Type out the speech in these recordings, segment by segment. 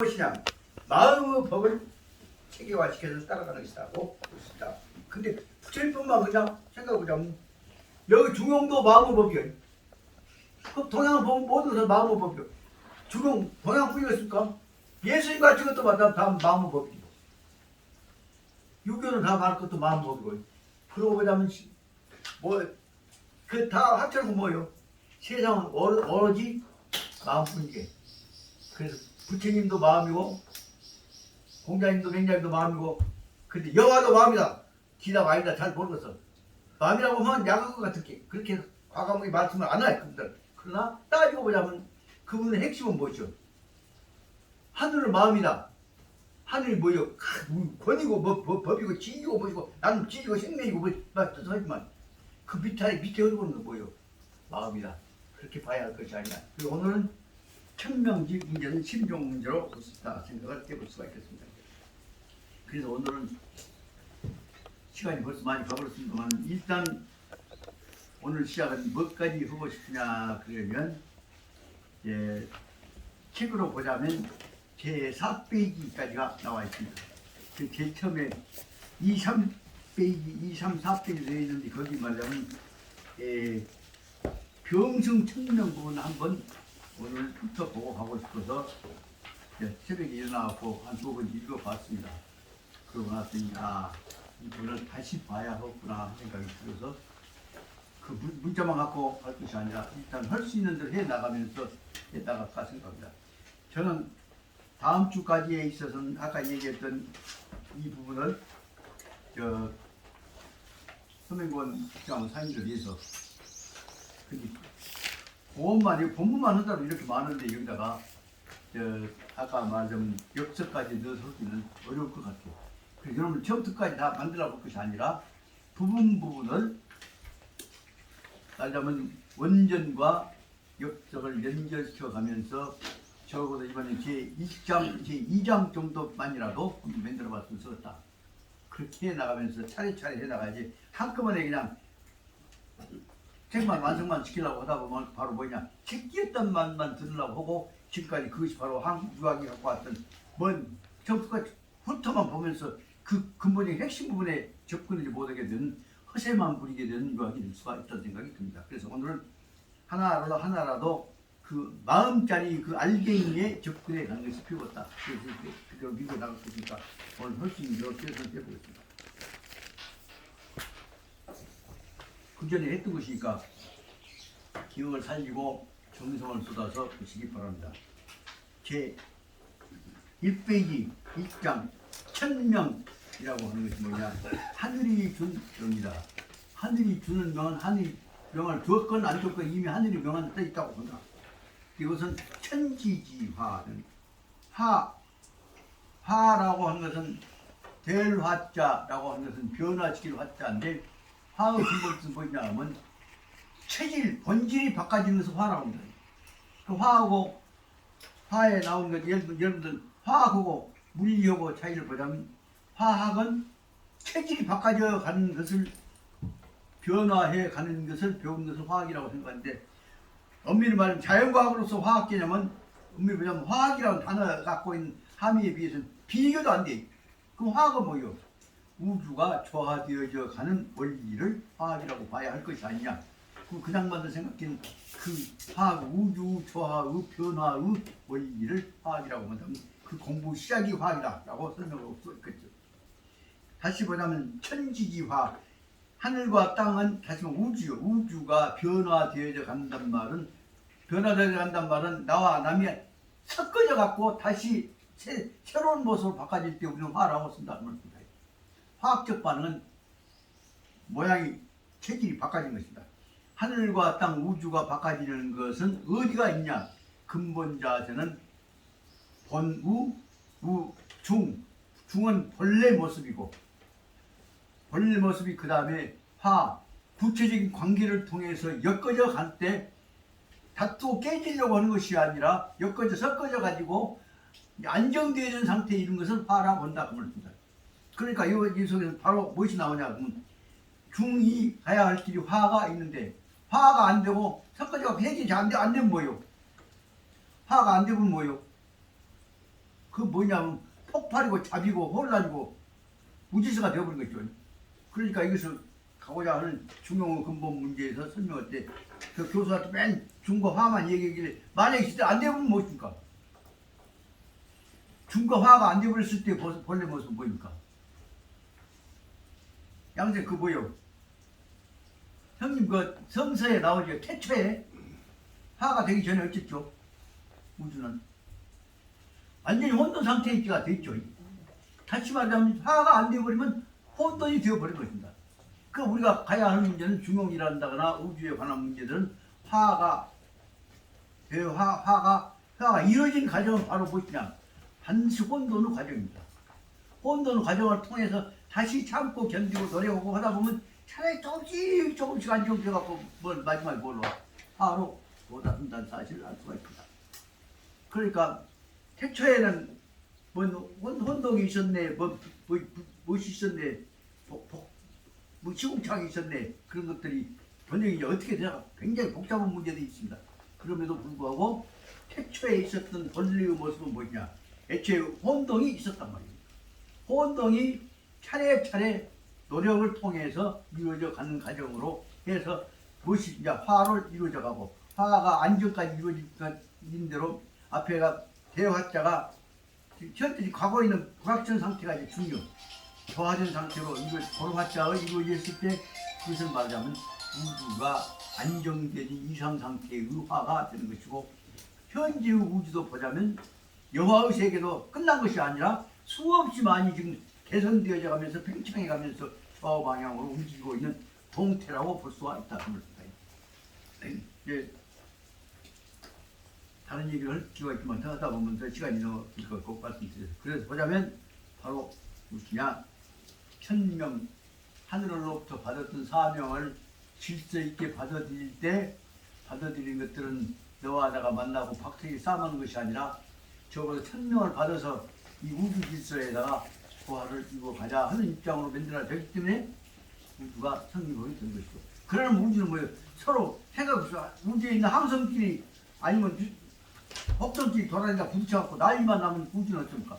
무엇이냐? 마음의 법을 체계화시켜서 따라가는 것이라고 볼 수 있다. 근데 부처님뿐만 그냥 생각해보자면 여기 중용도 마음의 법이야. 그 동양을 보면 모든 것은 마음의 법이야. 중용 동양뿐이었습니까? 예수님 같은 것도 다 마음의 법이고, 유교는 다 말할 것도 마음의 법이고. 그러고 보자면 그 다 합쳐서 뭐요? 세상은 오로지 마음뿐이게. 그래서 부처님도 마음이고, 공자님도 맹자님도 마음이고, 근데 여와도 마음이다. 기다가 아니다. 잘 모르겠어. 마음이라고 하면 약한 것 같은 게 그렇게 과감하게 말씀을 안 해요. 그분들. 그러나 따지고 보자면 그분의 핵심은 뭐죠? 하늘은 마음이다. 하늘이 뭐요? 권이고 법이고 지이고 뭐이고 나는 지이고 생명이고 뭐 하지만 그 밑에 흐르는 건 뭐요? 마음이다. 그렇게 봐야 할 것이 아니라. 그리고 오늘은 천명지 문제는 심종 문제로 볼 수 있다 생각을 해볼 수가 있겠습니다. 그래서 오늘은 시간이 벌써 많이 가버렸습니다만 일단 오늘 시작은 뭐까지 하고 싶으냐 그러면 책으로 보자면 제 4페이지까지가 나와 있습니다. 그 제일 처음에 2, 3페이지, 2, 3, 4페이지 되어 있는데 거기 말하면 병성 천명 부분 한번 오늘 훑어보고 가고 싶어서 새벽에 일어나고 한 두 번 읽어봤습니다. 그러고 나서니 이 부분을 다시 봐야 하겠구나 생각이 들어서 그 문자만 갖고 할 것이 아니라 일단 할 수 있는 대로 해나가면서 해나갈까 생각합니다. 저는 다음 주까지에 있어서는 아까 얘기했던 이 부분을 서명권 국장 사인을 위해서 본문만 한다고 이렇게 많은데 여기다가 아까 말한 역설까지 넣어서 하기는 어려울 것 같아요. 그래서 여러분 처음부터까지 다 만들어 볼 것이 아니라 부분을 말하자면 원전과 역설을 연결시켜 가면서 적어도 이번에 제2장 정도만이라도 한번 만들어 봤으면 좋겠다. 그렇게 해나가면서 차례차례 해나가야지 한꺼번에 그냥 책만 완성만 시키려고 하다 보면 바로 뭐냐 책기였던 말만 들으려고 하고 지금까지 그것이 바로 유학이 갖고 왔던 처음부터까지 훑어만 보면서 그 근본적인 핵심 부분에 접근을 못하게 되는 허세만 부리게 되는 유학이 될 수가 있다는 생각이 듭니다. 그래서 오늘은 하나라도 그 마음짜리 그 알갱이에 접근해 가는 것이 필요하다. 그래서 그대로 밀고 나갈 것이니까 오늘 할 수 있는 대로 최선을 해보겠습니다. 그 전에 했던 것이니까 기억을 살리고 정성을 쏟아서 보시기 바랍니다. 제 1페이지 1장 천명이라고 하는 것이 뭐냐, 하늘이 준 명이다. 하늘이 주는 명은 하늘이 명을 주었건 안 주었건 이미 하늘이 명한 데 있다고 본다. 이것은 천지지화는 화라고 하는 것은 될 화자라고 하는 것은 변화시킬 화자인데 화의 근본은 뭐냐 하면 체질, 본질이 바꿔지는 것을 화라고 합니다. 그 화하고 화에 나오는 것, 여러분들 화학하고 물리하고 차이를 보자면 화학은 체질이 바꿔져 가는 것을 변화해 가는 것을 배운 것을 화학이라고 생각하는데 엄밀히 말하면 자연과학으로서 화학 개념은 엄밀히 보자면 화학이라는 단어가 갖고 있는 함의에 비해서는 비교도 안 돼. 그럼 화학은 뭐예요? 우주가 조화되어져 가는 원리를 화학이라고 봐야 할 것이 아니냐. 그냥만 생각하는 그 화학, 우주 조화의 변화의 원리를 화학이라고 한다면 그 공부 시작이 화학이다라고 설명할 수 있겠죠. 다시 보자면 천지지화, 하늘과 땅은 다시 말하면 우주가 변화되어져 간단 말은 나와 남이 섞어져 갖고 다시 새로운 모습으로 바꿔질 때 우리는 화라고 쓴다는 말입니다. 화학적 반응은 모양이 체질이 바꿔진 것입니다. 하늘과 땅 우주가 바꿔지는 것은 어디가 있냐? 근본 자세는 본우, 중은 본래 모습이고 본래 모습이 그 다음에 구체적인 관계를 통해서 엮어져 갈 때 다투고 깨지려고 하는 것이 아니라 섞어져 가지고 안정되어진 상태에 이른 것을 화라고 한다 그 말입니다. 그러니까 이 속에서 바로 무엇이 나오냐 그러면 중이 가야 할 길이 화가 있는데 화가 안 되고 섞어져 해결이 안 되면 뭐요? 화가 안 되면 뭐요? 그 뭐냐면 폭발이고 잡이고 혼란이고 무질서가 되어버린 거죠. 그러니까 이것을 가고자 하는 중용의 근본 문제에서 설명할 때 그 교수한테 맨 중거 화만 얘기하길래 만약에 진짜 안 되면 무엇입니까? 중거 화가 안 되버렸을 때 본래 모습은 뭐입니까? 양생 그 뭐요? 형님 그 성서에 나오죠. 태초에 화가 되기 전에 어쨌죠? 우주는 완전히 혼돈 상태에 있기가 됐죠. 다시 말하자면 화가 안 되어버리면 혼돈이 되어버린 것입니다. 그 우리가 가야 하는 문제는 중용이란다거나 우주에 관한 문제들은 화가 이루어진 과정은 바로 무엇이냐? 반드시 혼돈의 과정입니다. 혼돈의 과정을 통해서 다시 참고 견디고 노력하고 하다 보면 차라리 조금씩 안정돼갖고 마지막에 뭘로 화로 도달한다는 사실을 알 수가 있습니다. 그러니까 태초에는 혼동이 있었네, 무엇이 있었네, 시궁창이 있었네, 그런 것들이 번역이 어떻게 되나 굉장히 복잡한 문제도 있습니다. 그럼에도 불구하고 태초에 있었던 본래의 모습은 뭐냐? 애초에 혼동이 있었단 말이에요. 혼동이 차례차례 노력을 통해서 이루어져 가는 과정으로 해서 무엇이 이제 화로 이루어져 가고 화가 안정까지 이루어진 대로 앞에가 대화자가 현재 과거에 있는 불확정 상태가 이제 중요. 저하된 상태로 이걸 불확자가 이루어졌을 때 그것을 말하자면 우주가 안정된 이상 상태의 화가 되는 것이고 현재의 우주도 보자면 여화의 세계도 끝난 것이 아니라 수없이 많이 지금 개선되어져 가면서 팽창해 가면서 좌우 방향으로 움직이고 있는 동태라고 볼 수가 있다. 이제 다른 얘기를 할 필요가 있지만 더 하다 보면 더 시간이 너무 길 것 같고 말씀드려요. 그래서 보자면 바로 무엇이냐? 천명 하늘로부터 받았던 사명을 질서 있게 받아들일 때 받아들인 것들은 너와 내가 만나고 박태기 싸우는 것이 아니라 적어도 천명을 받아서 이 우주 질서에다가 조화를 이루어 가자 하는 입장으로 만들어졌기 때문에 우주가 성립이 된 것이죠. 그러면 우주는 뭐예요? 서로 생각해서 우주에 있는 항성끼리 아니면 혹성끼리 돌아다니다 부딪혀갖고 난리만 나면 우주는 어떻습니까?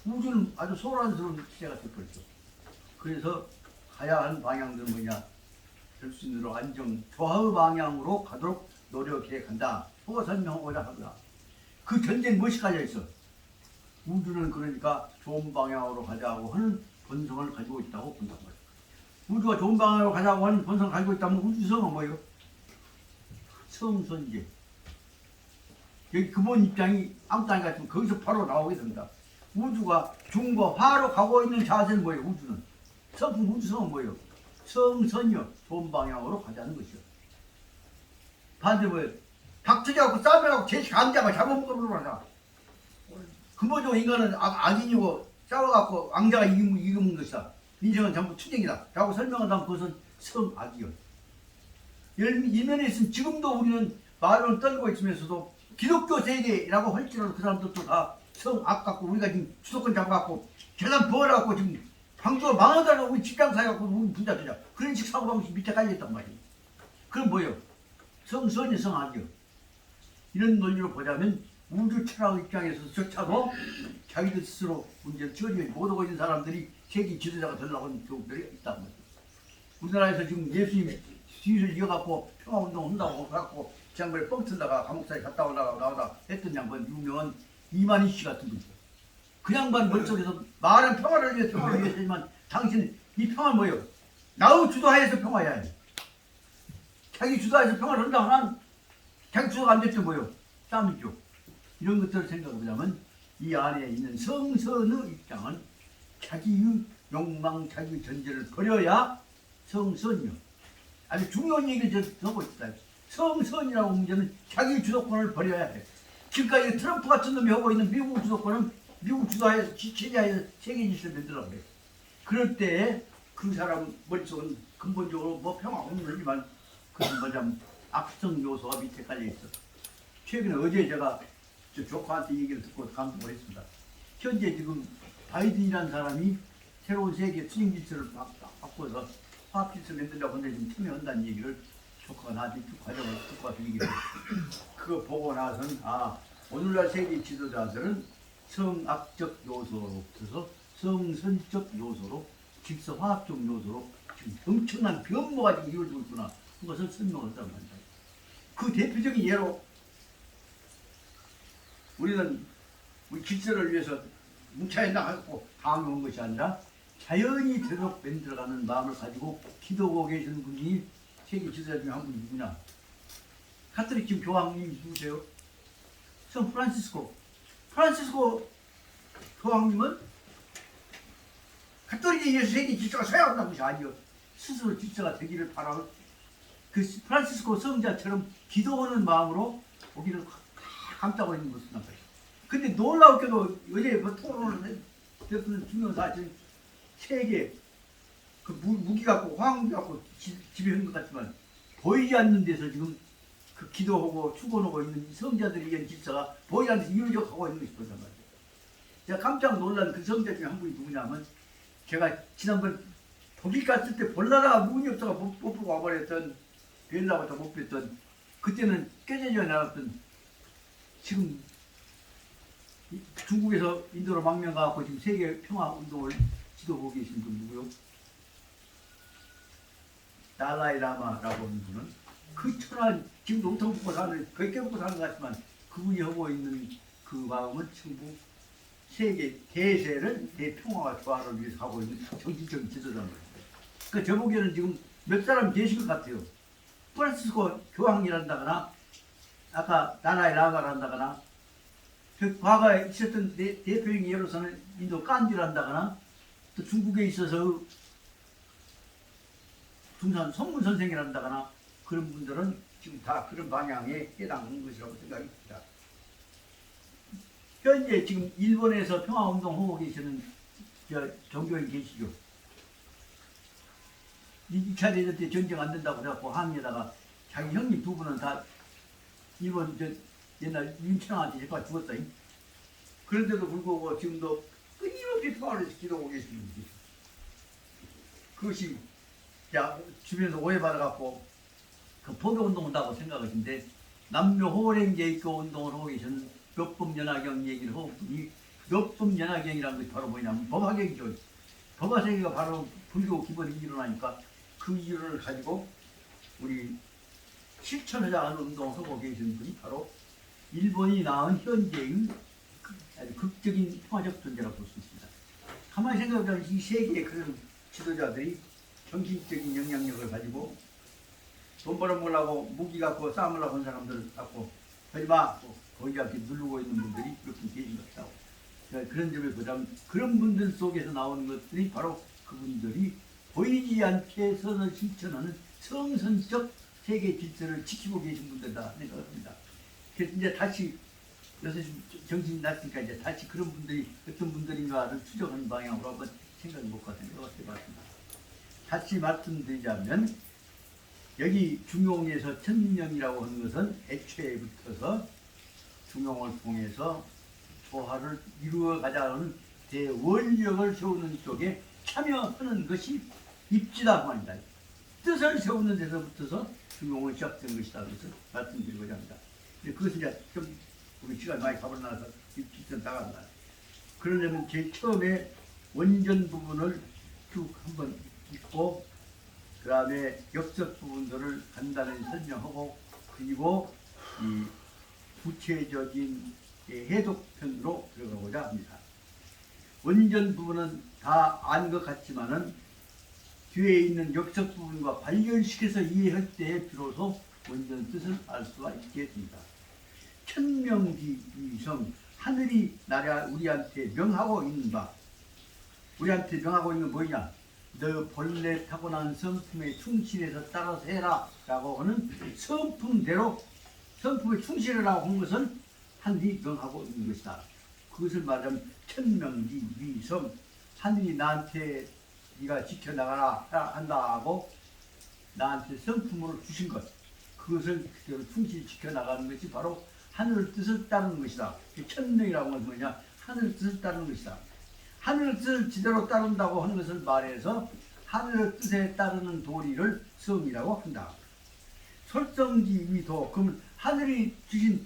우주는 아주 소란스러운 시대가 될거죠. 그래서 가야 하는 방향들은 뭐냐? 결순으로 안정, 조화의 방향으로 가도록 노력해 간다. 그거 설명하고자 합니다. 그 전제는 무엇이 깔려있어? 우주는 그러니까 좋은 방향으로 가자고 하는 본성을 가지고 있다고 본단 말이에요. 우주가 좋은 방향으로 가자고 하는 본성을 가지고 있다면 우주성은 뭐예요? 성선제. 여기 근본 입장이 아무것도 아니 같으면 거기서 바로 나오게 됩니다. 우주가 중과 화로 가고 있는 자세는 뭐예요? 우주는. 우주성은 뭐예요? 성선이요. 좋은 방향으로 가자는 것이요. 반대로 뭐예요? 닥쳐져갖고 싸움해갖고 제시 강자가 잡아먹으러 가자. 근본적으로 인간은 악인이고 싸워갖고 왕자가 이기는 것이다. 인생은 전부 투쟁이다. 라고 설명한다면 그것은 성악이요. 이면에 있으면 지금도 우리는 말을 떨고 있으면서도 기독교 세계라고 할지라도 그 사람들도 다 성악 갖고 우리가 지금 주도권 잡아갖고 재산 부어갖고 지금 방주가 망하다고 우리 직장 사갖고 우리 분자 되자. 그런 식 사고방식 밑에 깔려있단 말이에요. 그럼 뭐예요? 성선이 성악이요. 이런 논리로 보자면 우주 철학 입장에서조차도 자기들 스스로 문제를 처리하지 못하고 있는 사람들이 세계 지도자가 되려고 하는 경우들이 있단 말이에요. 우리나라에서 지금 예수님 뒤를 이어갖고 평화운동 한다고 해갖고 지난번에 뻥 튼다가 감옥살이 갔다 오다가 나오다 했던 양반 유명한 이만희 씨 같은 분이죠. 그 양반 머릿속에서 말은 평화를 위해서 평화를 위해서지만 당신 이 평화는 뭐예요? 나의 주도하에서 평화해야 해. 자기 주도하에서 평화를 한다고 하면 자기 주도가 안 됐죠 뭐예요? 싸움이죠. 이런 것들을 생각해보자면 이 안에 있는 성선의 입장은 자기의 욕망, 자기의 전제를 버려야 성선이요. 아주 중요한 얘기를 하고 있다. 성선이라고 문제는 자기 주도권을 버려야 해. 지금까지 트럼프 같은 놈이 하고 있는 미국 주도권은 미국 주도하에서 체제하에서 세계 질서를 만들라고 그래. 그럴 때 그 사람 머릿속은 근본적으로 뭐 평화 없는 거지만 그것은 뭐냐면 악성 요소가 밑에 깔려있어. 최근에 어제 제가 저 조카한테 얘기를 듣고 감동을 했습니다. 현재 지금 바이든이라는 사람이 새로운 세계 투쟁 질서를 바꿔서 화합 질서를 만들려고 하는데 지금 참여한다는 얘기를 조카가 나한테 쭉 과정을 듣고 와서 얘기를 했어요. 그거 보고 나서는 오늘날 세계 지도자들은 성악적 요소로부터 성선적 요소로 질서화학적 요소로 지금 엄청난 변모가 지금 이루어지고 있구나. 그것을 설명을 한다고 한다. 그 대표적인 예로 우리는 우리 질서를 위해서 뭉쳐야 나가고 강요한 것이 아니라 자연이 되도록 만들어가는 마음을 가지고 기도하고 계시는 분이 세계 지도자 중에 한 분이 누구냐? 카톨릭 지금 교황님이 누구세요? 성 프란시스코. 프란시스코 교황님은 카톨릭에 의해서 세계 질서가 서야 한다는 것이 아니요. 스스로 질서가 되기를 바라고 그 프란시스코 성자처럼 기도하는 마음으로 고기를 감싸고 있는 것을 나타요. 근데 놀라웠게도 어제 그 토론을 했던 중요한 사실 세계 그 무기 갖고 화학무기 갖고 지배하는 것 같지만 보이지 않는 데서 지금 그 기도하고 축원하고 있는 성자들이 이런 질서가 보이지 않는 데서 이루어져 가고 있는 것이 보단 말이에요. 제가 깜짝 놀란 그 성자 중에 한 분이 누구냐면 제가 지난번 독일 갔을 때 볼라다가 문이 없어가 못 보고 와버렸던 벨라부터 못 뵀던 그때는 깨져져 나갔던 지금 중국에서 인도로 망명 가고 지금 세계 평화 운동을 지도하고 계신 분 누구요? 달라이 라마라고 하는 분은 그 천한 지금 농통 먹고 사는 거의 깨먹고 사는 것 같지만 그분이 하고 있는 그 마음은 전부 세계 대세를 대평화와 조화를 위해서 하고 있는 정신적인 지도자인 거예요. 그러니까 저 보기에는 지금 몇 사람 계실 것 같아요. 프란시스코 교황이란다거나 아까 달라이 라마란다거나 그 과거에 있었던 대표적인 예로서는 인도 깐디란다거나 또 중국에 있어서 중산 성문 선생이란다거나 그런 분들은 지금 다 그런 방향에 해당하는 것이라고 생각이 듭니다. 현재 지금 일본에서 평화운동 하고 계시는 종교인 계시죠. 2차 대전 때 전쟁 안 된다고 해갖고 항의에다가 자기 형님 두 분은 다 일본 옛날 윤천왕한테 제가 죽었다. 그런데도 불구하고 지금도 끊임없이 평화를 기도하고 계시는 분이 그것이 주변에서 오해받아갖고 그 포교운동 한다고 생각하시는데 남녀 호랭제익교 운동을 하고 계시는 묘법연화경 얘기를 하고 이 묘법연화경이라는 것이 바로 뭐냐면 법화경이죠. 법화세계가 바로 불교 기본이 일어나니까 그 이유를 가지고 우리 실천하자 하는 운동을 하고 계시는 분이 바로 일본이 낳은 현재인 아주 극적인 평화적 존재라고 볼 수 있습니다. 가만히 생각해보면 이 세계의 그런 지도자들이 정신적인 영향력을 가지고 돈 벌어먹으려고 무기 갖고 싸움을 한 사람들 갖고 하지마 거기 이렇게 누르고 있는 분들이 그렇게 계신 것이라고. 그런 점에 보자면 그런 분들 속에서 나오는 것들이 바로 그분들이 보이지 않게 선을 실천하는 성선적 세계 질서를 지키고 계신 분들이다 생각합니다. 그래서 이제 다시 요새 정신이 났으니까 이제 다시 그런 분들이 어떤 분들인가를 추적하는 방향으로 한번 생각해 볼까 생각해봤습니다. 다시 말씀드리자면 여기 중용에서 천명이라고 하는 것은 애초에부터서 중용을 통해서 조화를 이루어가자는 대원력을 세우는 쪽에 참여하는 것이 입지다 말입니다. 뜻을 세우는 데서부터서 중용은 시작된 것이다. 그래서 말씀드리고자 합니다. 그것은 이제 좀 우리 시간이 많이 가버려서 입지선 나간다. 그러려면 제일 처음에 원전 부분을 쭉 한번 읽고 그 다음에 역적 부분들을 간단히 설명하고 그리고 이 구체적인 해독편으로 들어가고자 합니다. 원전 부분은 다 안 것 같지만은 뒤에 있는 역적 부분과 관련시켜서 이해할 때 비로소 원전 뜻을 알 수가 있겠습니다. 천명기위성 하늘이 나라 우리한테 명하고 있는 바 우리한테 명하고 있는 뭐냐? 너 본래 타고난 성품에 충실해서 따라서 해라 라고 하는 성품대로 성품에 충실하라고 한 것은 하늘이 명하고 있는 것이다. 그것을 말하면 천명기위성 하늘이 나한테 네가 지켜나가라 한다고 나한테 성품으로 주신 것 그것을 그대로 충실히 지켜나가는 것이 바로 하늘 뜻을 따르는 것이다. 천명이라고 하는 뭐냐? 하늘 뜻을 따르는 것이다. 하늘 뜻을 제대로 따른다고 하는 것을 말해서 하늘 뜻에 따르는 도리를 성이라고 한다. 설성지 위도 그러면 하늘이 주신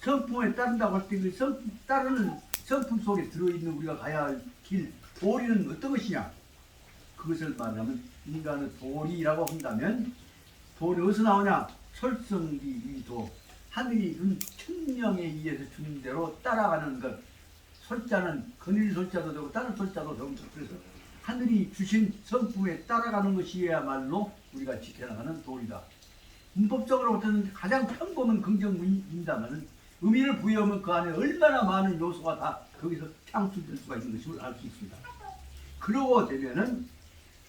성품에 따른다고 할 때 그 따르는 성품 속에 들어있는 우리가 가야 할 길, 도리는 어떤 것이냐? 그것을 말하면 인간의 도리라고 한다면 도리 어디서 나오냐? 설성기 이도 하늘이 준 천명에 의해서 주는 대로 따라가는 것. 설자는 거느릴 설자도 되고 다른 설자도 되고 그래서 하늘이 주신 성품에 따라가는 것이야말로 우리가 지켜나가는 도리다. 문법적으로 어떤 가장 평범한 긍정문입니다만 의미를 부여하면 그 안에 얼마나 많은 요소가 다 거기서 창출될 수가 있는 것임을 알 수 있습니다. 그러고 되면은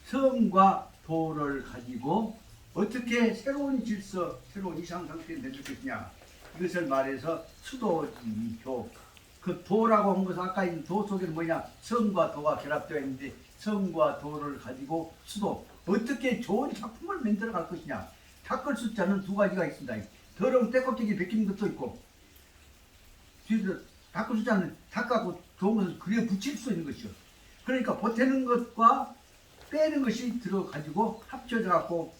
성과 도를 가지고 어떻게 새로운 질서, 새로운 이상 상태에 내줄 것이냐 이것을 말해서 수도지교 그 도라고 한 것은 아까 있는 도 속에는 뭐냐 성과 도가 결합되어 있는데 성과 도를 가지고 수도 어떻게 좋은 작품을 만들어 갈 것이냐 닦을 숫자는 두 가지가 있습니다. 더러운 때껍데기 벗기는 것도 있고 닦을 숫자는 닦아고 좋은 것을 그려 붙일 수 있는 것이요. 그러니까 보태는 것과 빼는 것이 들어가지고 합쳐져 갖고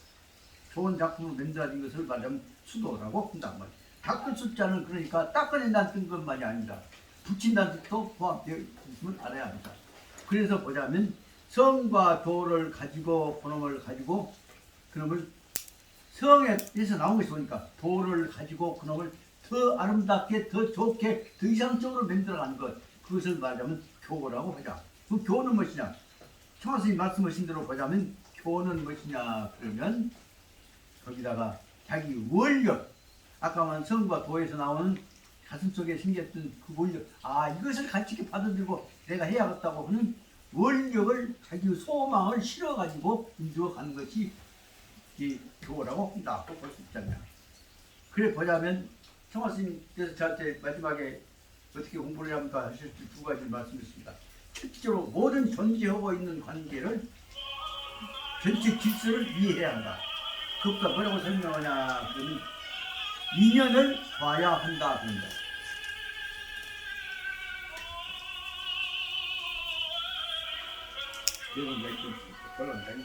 좋은 작품을 만들어진 것을 말하면 수도라고 한단 말이에요. 닦을 숫자는 그러니까 닦아낸다는 것만이 아니라 붙인다는 뜻도 포함되어 있음을 알아야 합니다. 그래서 보자면 성과 도를 가지고 그놈을 가지고 그놈을 성에서 나온 것이 보니까 도를 가지고 그놈을 더 아름답게 더 좋게 더 이상적으로 만들어가는 것 그것을 말하면 교라고 하자. 그 교는 무엇이냐? 청하스님 말씀하신 대로 보자면 교는 무엇이냐 그러면 거기다가 자기 원력 아까 말한 성과 도에서 나오는 가슴속에 생겼던 그 원력 이것을 같이 이렇게 받아들고 내가 해야겠다고 하는 원력을 자기 소망을 실어가지고 인도가는 것이 이 교라고 한다고 볼 수 있잖아요. 그래 보자면 청하스님께서 저한테 마지막에 어떻게 공부를 합니까 하실 때 두 가지를 말씀드렸습니다. 첫째로 모든 존재하고 있는 관계를 전체 질서를 이해해야 한다. 그것과 뭐라고 설명하냐 그러면 인연을 봐야 한다 그런다. 이건 몇 점? 별로 안 되니?